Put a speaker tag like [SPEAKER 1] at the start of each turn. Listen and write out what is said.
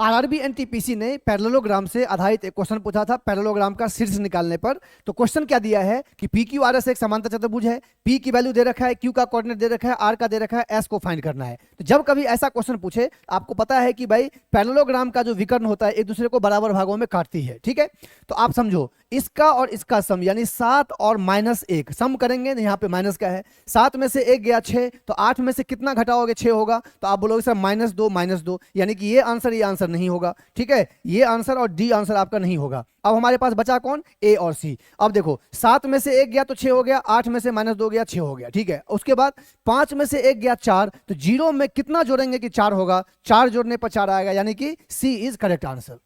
[SPEAKER 1] RRB NTPC ने parallelogram से आधारित एक क्वेश्चन पूछा था पैरेललोग्राम का शीर्ष निकालने पर। तो क्वेश्चन क्या दिया है कि पी क्यू आर एस एक समांतर चतुर्भुज है, पी की वैल्यू दे रखा है, क्यू का कोऑर्डिनेट दे रखा है, आर का दे रखा है, एस को फाइंड करना है। तो जब कभी ऐसा क्वेश्चन पूछे, आपको पता है कि भाई पैरेललोग्राम का जो विकर्ण होता है एक दूसरे को बराबर भागों में काटती है, ठीक है। तो आप समझो इसका और इसका सम यानी 7 और -1 सम करेंगे, यहाँ पे माइनस का है, 7 में से 1 गया 6, तो 8 में से कितना घटाओगे, 6 होगा। तो आप बोलोगे सर -2 यानी कि ये आंसर नहीं होगा, ठीक है, ये आंसर और डी आंसर आपका नहीं होगा। अब हमारे पास बचा कौन, ए और सी। अब देखो 7 में से 1 गया तो 6 हो गया, 8 में से -2 गया 6 हो गया, ठीक है। उसके बाद 5 में से 1 गया 4, तो 0 में कितना जोड़ेंगे कि 4 होगा, 4 जोड़ने पर 4 आएगा, यानी कि सी इज करेक्ट आंसर।